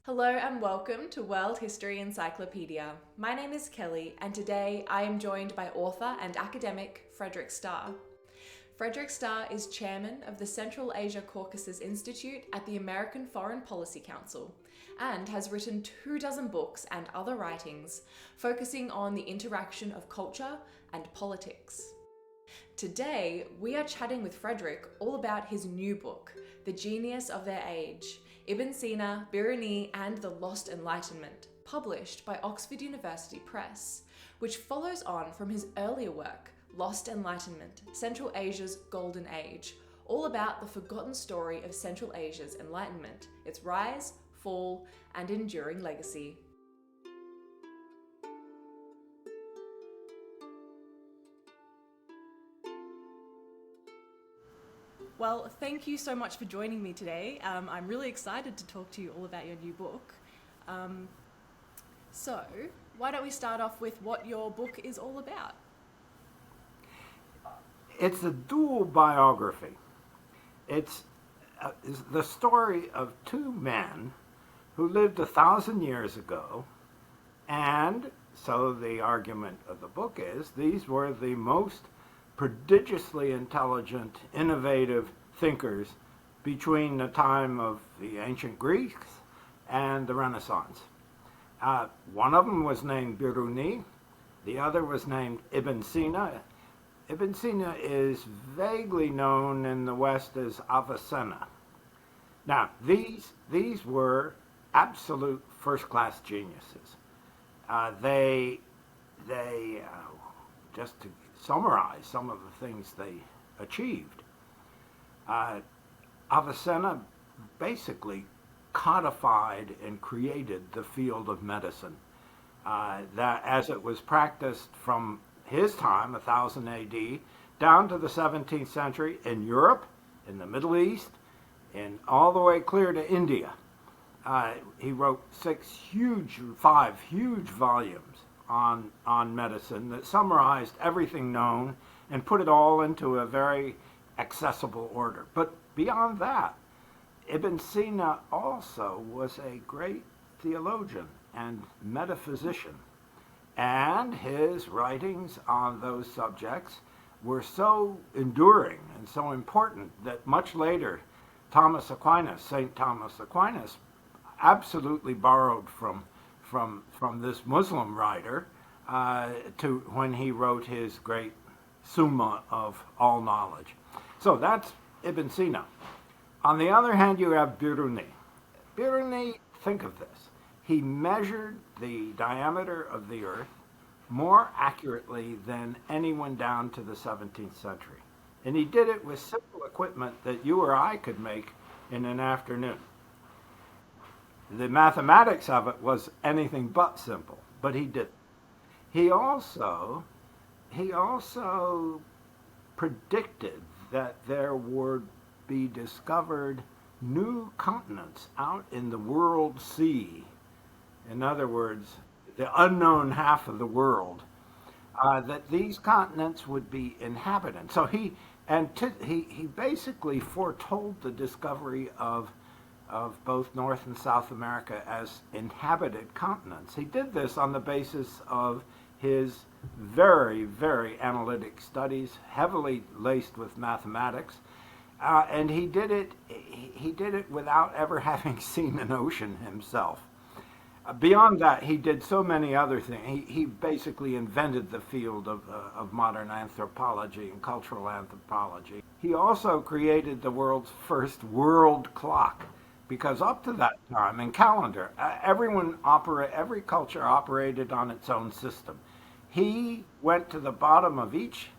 Hello and welcome to World History Encyclopedia. My name is Kelly, and today I am joined by author and academic Frederick Starr. Frederick Starr is chairman of the Central Asia Caucasus Institute at the American Foreign Policy Council and has written 24 books and other writings focusing on the interaction of culture and politics. Today, we are chatting with Frederick all about his new book, The Genius of Their Age, Ibn Sina, Biruni, and the Lost Enlightenment, published by Oxford University Press, which follows on from his earlier work, Lost Enlightenment, Central Asia's Golden Age, all about the forgotten story of Central Asia's enlightenment, its rise, fall, and enduring legacy. Well, thank you so much for joining me today. I'm really excited to talk to you all about your new book. So, why don't we start off with what your book is all about? It's a dual biography. It's the story of two men who lived 1,000 years ago, and so the argument of the book is these were the most prodigiously intelligent, innovative thinkers between the time of the ancient Greeks and the Renaissance. One of them was named Biruni, the other was named Ibn Sina. Ibn Sina is vaguely known in the West as Avicenna. Now, these were absolute first-class geniuses. They just to summarize some of the things they achieved. Avicenna basically codified and created the field of medicine that as it was practiced from his time, 1000 AD, down to the 17th century in Europe, in the Middle East, and all the way clear to India. He wrote 5 huge volumes on medicine that summarized everything known and put it all into a very accessible order. But beyond that, Ibn Sina also was a great theologian and metaphysician, and his writings on those subjects were so enduring and so important that much later St. Thomas Aquinas, absolutely borrowed from this Muslim writer to when he wrote his great Summa of all knowledge. So that's Ibn Sina. On the other hand, you have Biruni. Biruni, think of this. He measured the diameter of the Earth more accurately than anyone down to the 17th century. And he did it with simple equipment that you or I could make in an afternoon. The mathematics of it was anything but simple, but he did. He also predicted that there would be discovered new continents out in the world sea. In other words, the unknown half of the world, that these continents would be inhabited. So he basically foretold the discovery of both North and South America as inhabited continents. He did this on the basis of his very, very analytic studies, heavily laced with mathematics, and he did it without ever having seen an ocean himself. Beyond that, he did so many other things. He basically invented the field of modern anthropology and cultural anthropology. He also created the world's first world clock, because up to that time, in calendar, every culture operated on its own system. He went to the bottom of each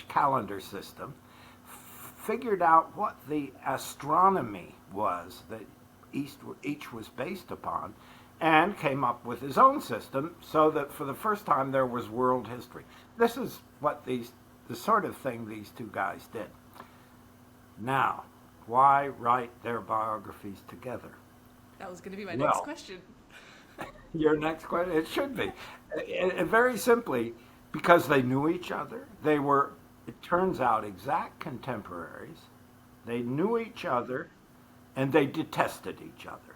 calendar system, figured out what the astronomy was that each was based upon, and came up with his own system so that for the first time there was world history. This is what the sort of thing these two guys did. Now, why write their biographies together? That was going to be my next question. Your next question? It should be. Very simply, because they knew each other. They were, it turns out, exact contemporaries. They knew each other, and they detested each other.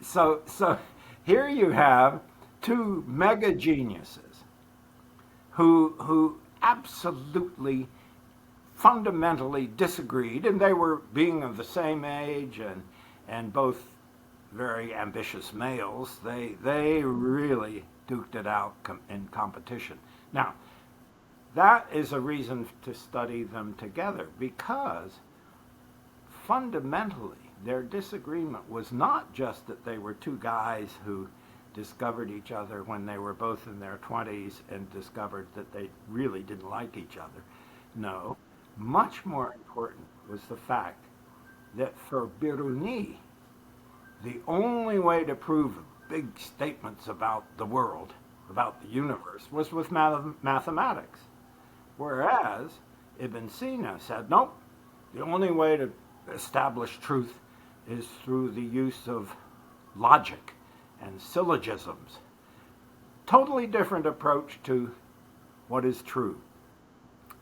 So here you have two mega geniuses who absolutely fundamentally disagreed, and they were, being of the same age and both very ambitious males, they really duked it out in competition. Now, that is a reason to study them together, because fundamentally their disagreement was not just that they were two guys who discovered each other when they were both in their 20s and discovered that they really didn't like each other. No, much more important was the fact that for Biruni, the only way to prove big statements about the world, about the universe, was with mathematics. Whereas Ibn Sina said, nope, the only way to establish truth is through the use of logic and syllogisms. Totally different approach to what is true.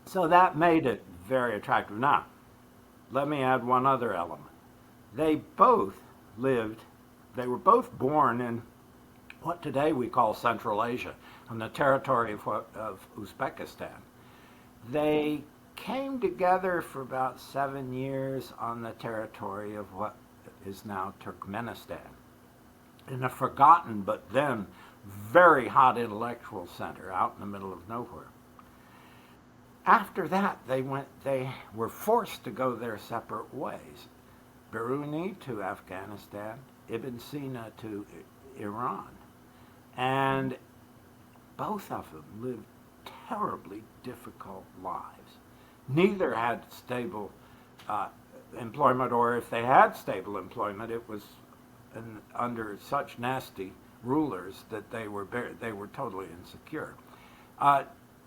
So that made it very attractive. Now, let me add one other element. They were both born in what today we call Central Asia, on the territory of Uzbekistan. They came together for about 7 years on the territory of what is now Turkmenistan, in a forgotten but then very hot intellectual center out in the middle of nowhere. After that, they were forced to go their separate ways. Biruni to Afghanistan, Ibn Sina to Iran. And both of them lived terribly difficult lives. Neither had stable employment, or if they had stable employment, it was under such nasty rulers that they were totally insecure.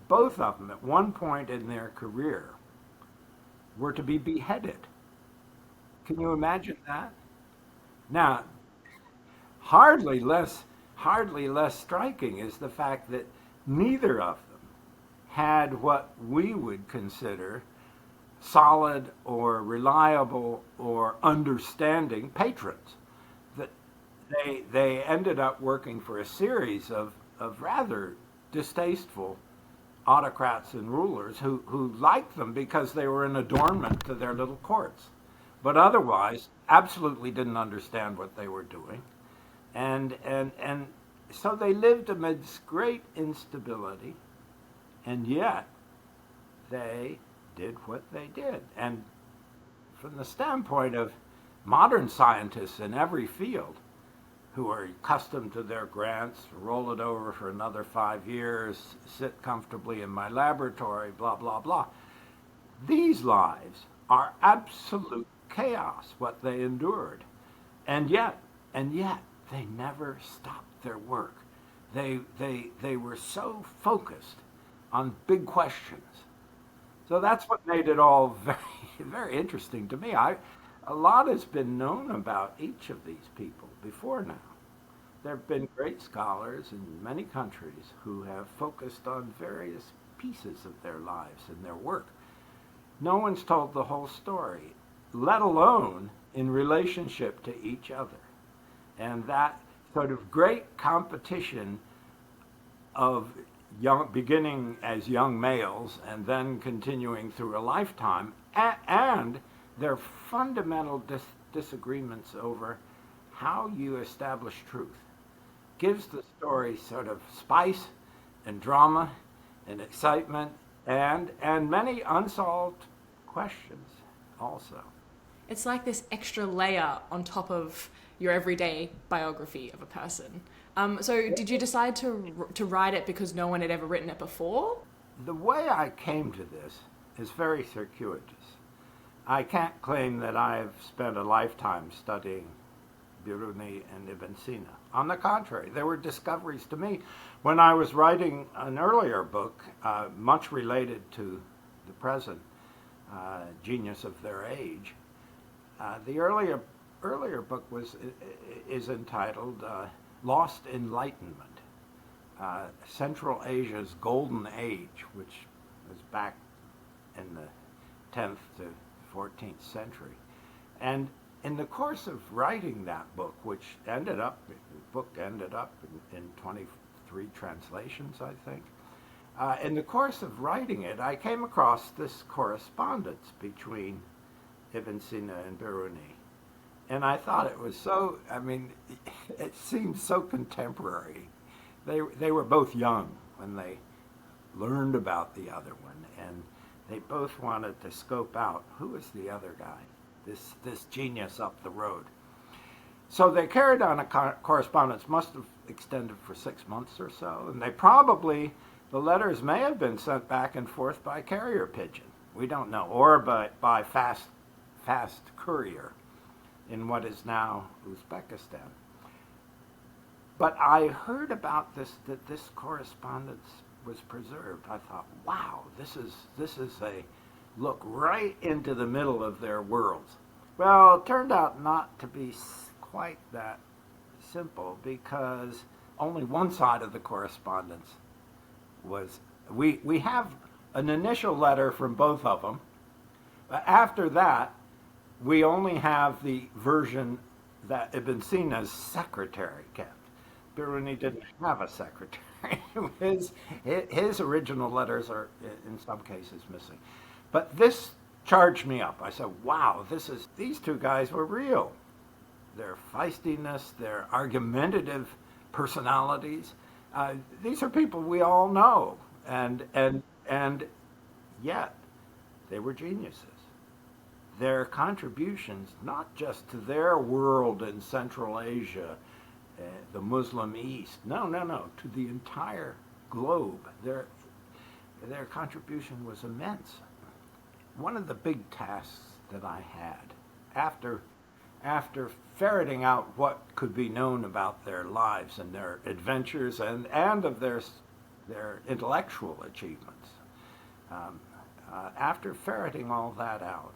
Both of them, at one point in their career, were to be beheaded. Can you imagine that? Now, hardly less striking is the fact that neither of them had what we would consider solid or reliable or understanding patrons. That they ended up working for a series of rather distasteful autocrats and rulers who liked them because they were an adornment to their little courts, but otherwise absolutely didn't understand what they were doing. And so they lived amidst great instability, and yet they did what they did. And from the standpoint of modern scientists in every field, who are accustomed to their grants, roll it over for another 5 years, sit comfortably in my laboratory, blah, blah, blah. These lives are absolute chaos, what they endured. And yet, they never stopped their work. They were so focused on big questions. So that's what made it all very, very interesting to me. A lot has been known about each of these people before now. There have been great scholars in many countries who have focused on various pieces of their lives and their work. No one's told the whole story, let alone in relationship to each other. And that sort of great competition of beginning as young males and then continuing through a lifetime, and their fundamental disagreements over how you establish truth, gives the story sort of spice and drama and excitement and many unsolved questions also. It's like this extra layer on top of your everyday biography of a person. So did you decide to write it because no one had ever written it before? The way I came to this is very circuitous. I can't claim that I've spent a lifetime studying Biruni and Ibn Sina. On the contrary, they were discoveries to me. When I was writing an earlier book, much related to the present genius of their age, the earlier book is entitled Lost Enlightenment, Central Asia's Golden Age, which was back in the 10th to 14th century. And in the course of writing that book, which ended up, in 23 translations, I think. In the course of writing it, I came across this correspondence between Ibn Sina and Biruni. And I thought it was so, I mean, it seemed so contemporary. They were both young when they learned about the other one, and they both wanted to scope out who was the other guy, this genius up the road. So they carried on a correspondence, must have extended for 6 months or so, and the letters may have been sent back and forth by carrier pigeon. We don't know, or by fast courier in what is now Uzbekistan. But I heard about that this correspondence was preserved. I thought, wow, this is a look right into the middle of their worlds. Well, it turned out not to be quite that simple, because only one side of the correspondence was, we have an initial letter from both of them. After that, we only have the version that Ibn Sina's secretary kept. Biruni didn't have a secretary. His original letters are, in some cases, missing. But this charged me up. I said, wow, these two guys were real. Their feistiness, their argumentative personalities, these are people we all know. And yet, they were geniuses. Their contributions, not just to their world in Central Asia, the Muslim East, no, to the entire globe. Their contribution was immense. One of the big tasks that I had, after ferreting out what could be known about their lives and their adventures and of their intellectual achievements, after ferreting all that out,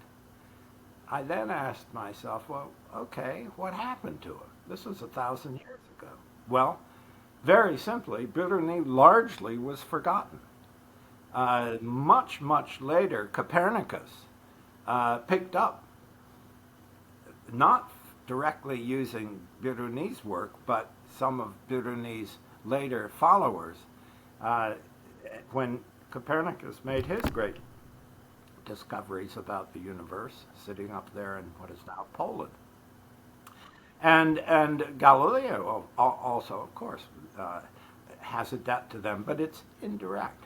I then asked myself, well, okay, what happened to him? This was 1,000 years ago. Well, very simply, Biruni largely was forgotten. Much later, Copernicus picked up, not directly using Biruni's work, but some of Biruni's later followers, when Copernicus made his great discoveries about the universe, sitting up there in what is now Poland. And Galileo also, of course, has a debt to them, but it's indirect.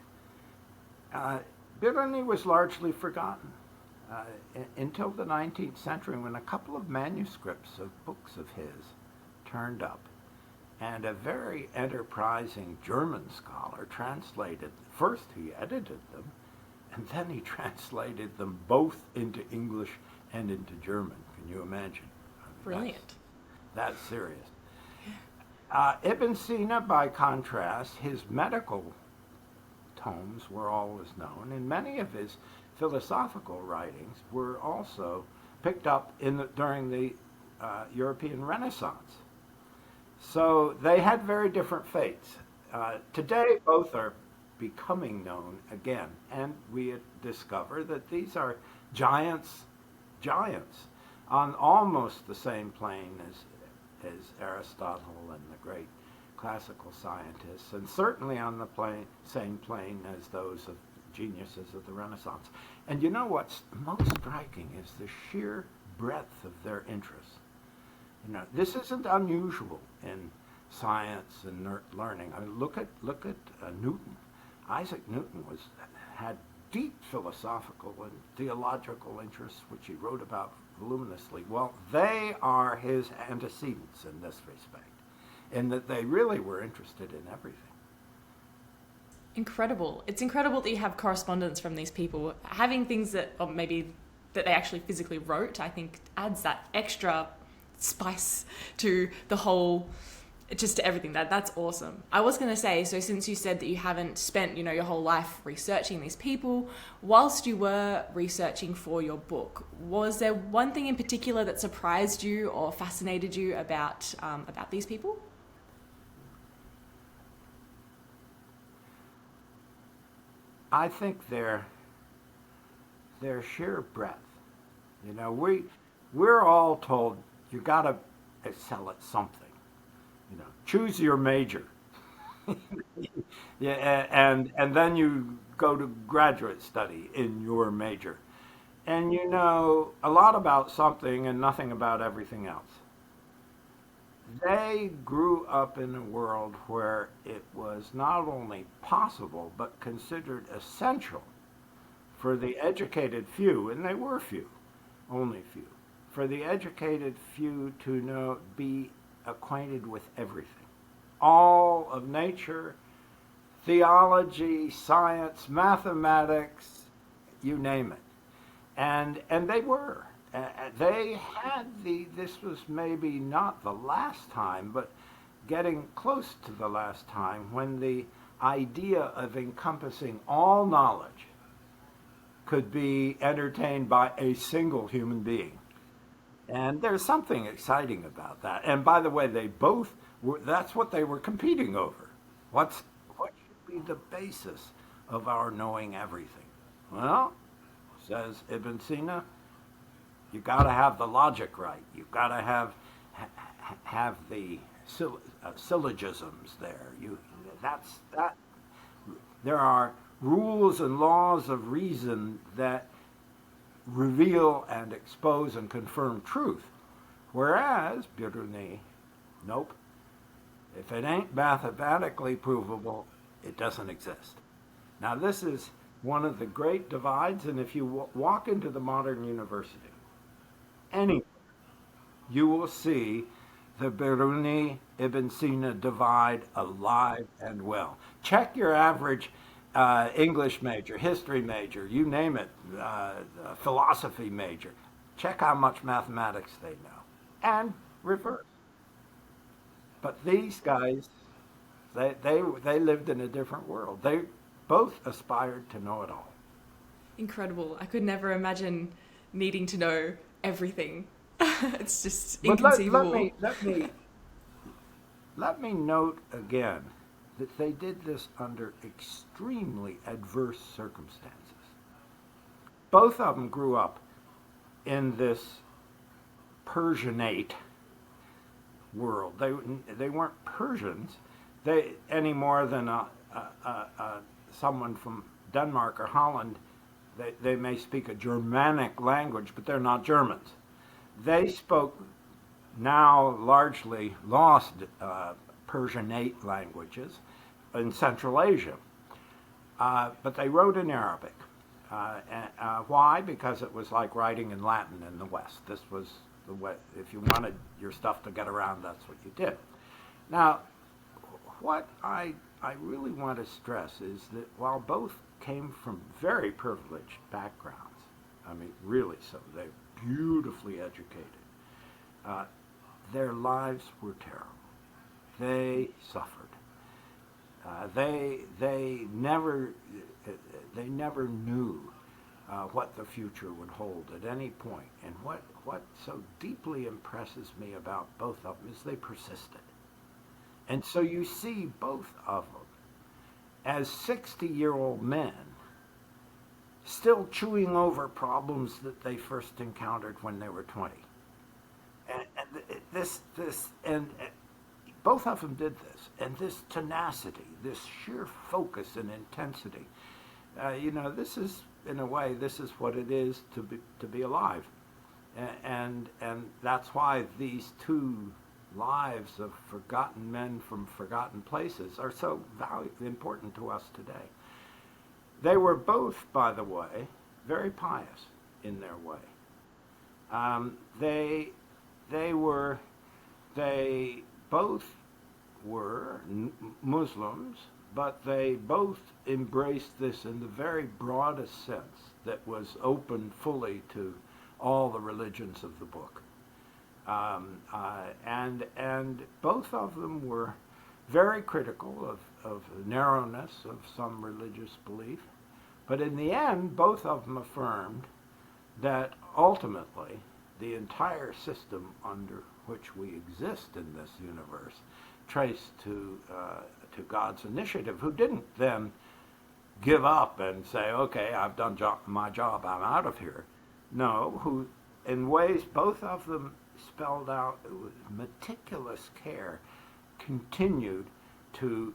Biruni was largely forgotten until the 19th century, when a couple of manuscripts of books of his turned up, and a very enterprising German scholar translated. First he edited them, and then he translated them both into English and into German. Can you imagine? Brilliant. That's serious. Ibn Sina, by contrast, his medical tomes were always known, and many of his philosophical writings were also picked up during the European Renaissance. So they had very different fates. Today, both are becoming known again, and we discover that these are giants on almost the same plane as Aristotle and the great classical scientists, and certainly on the same plane as those of geniuses of the Renaissance. And you know what's most striking is the sheer breadth of their interests. You know, this isn't unusual in science and learning. I mean, look at Newton. Isaac Newton had deep philosophical and theological interests, which he wrote about voluminously. Well, they are his antecedents in this respect, in that they really were interested in everything. Incredible. It's incredible that you have correspondence from these people. Having things that, or maybe that they actually physically wrote, I think adds that extra spice to the whole, just to everything. That's awesome. I was going to say, so since you said that you haven't spent, your whole life researching these people, whilst you were researching for your book, was there one thing in particular that surprised you or fascinated you about these people? I think their sheer breadth. we're all told you got to excel at something. Choose your major. Yeah, and then you go to graduate study in your major. And you know a lot about something and nothing about everything else. They grew up in a world where it was not only possible but considered essential for the educated few, and they were few, only few, for the educated few to be acquainted with everything, all of nature, theology, science, mathematics, you name it. And they were. They had this was maybe not the last time, but getting close to the last time when the idea of encompassing all knowledge could be entertained by a single human being. And there's something exciting about that. And by the way, they both were, that's what they were competing over. What should be the basis of our knowing everything? Well, says Ibn Sina, you got to have the logic right. You got to have the syllogisms there. That's that. There are rules and laws of reason that reveal and expose and confirm truth. Whereas Biruni, nope. If it ain't mathematically provable, it doesn't exist. Now this is one of the great divides, and if you walk into the modern university, anywhere, you will see the Biruni Ibn Sina divide alive and well. Check your average English major, history major, you name it, philosophy major. Check how much mathematics they know, and reverse. But these guys, they lived in a different world. They both aspired to know it all. Incredible. I could never imagine needing to know everything. It's just But inconceivable. let me note again that they did this under extremely adverse circumstances. Both of them grew up in this Persianate world. They weren't Persians any more than someone from Denmark or Holland. They may speak a Germanic language, but they're not Germans. They spoke now largely lost Persianate languages in Central Asia, but they wrote in Arabic. Why? Because it was like writing in Latin in the West. This was the way, if you wanted your stuff to get around, that's what you did. Now, what I really want to stress is that while both came from very privileged backgrounds, I mean, really so, they're beautifully educated, their lives were terrible. They suffered. They never knew what the future would hold at any point. And what so deeply impresses me about both of them is they persisted. And so you see both of them as 60-year-old men still chewing over problems that they first encountered when they were 20. And both of them did this, and this tenacity, this sheer focus and intensity. This is, in a way, this is what it is to be alive, and that's why these two lives of forgotten men from forgotten places are so important to us today. They were both, by the way, very pious in their way. They both were Muslims, but they both embraced this in the very broadest sense that was open fully to all the religions of the book. And both of them were very critical of the narrowness of some religious belief. But in the end, both of them affirmed that ultimately the entire system under which we exist in this universe traced to God's initiative, who didn't then give up and say, okay, I've done my job, I'm out of here. No, in ways both of them spelled out with meticulous care, continued to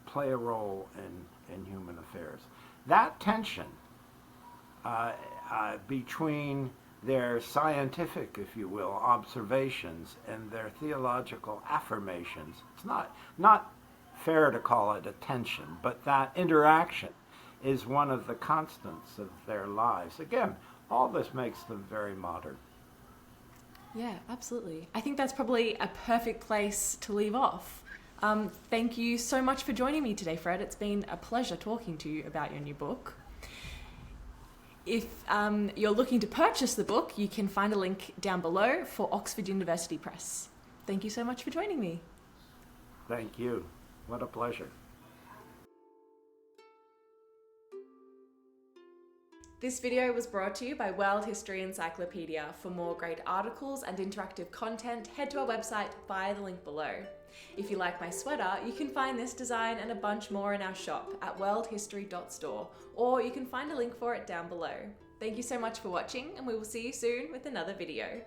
play a role in human affairs. That tension between their scientific, if you will, observations and their theological affirmations, it's not fair to call it a tension, but that interaction is one of the constants of their lives. Again, all this makes them very modern. Yeah, absolutely. I think that's probably a perfect place to leave off. Thank you so much for joining me today, Fred. It's been a pleasure talking to you about your new book. If you're looking to purchase the book, you can find a link down below for Oxford University Press. Thank you so much for joining me. Thank you. What a pleasure. This video was brought to you by World History Encyclopedia. For more great articles and interactive content, head to our website via the link below. If you like my sweater, you can find this design and a bunch more in our shop at worldhistory.store, or you can find a link for it down below. Thank you so much for watching, and we will see you soon with another video.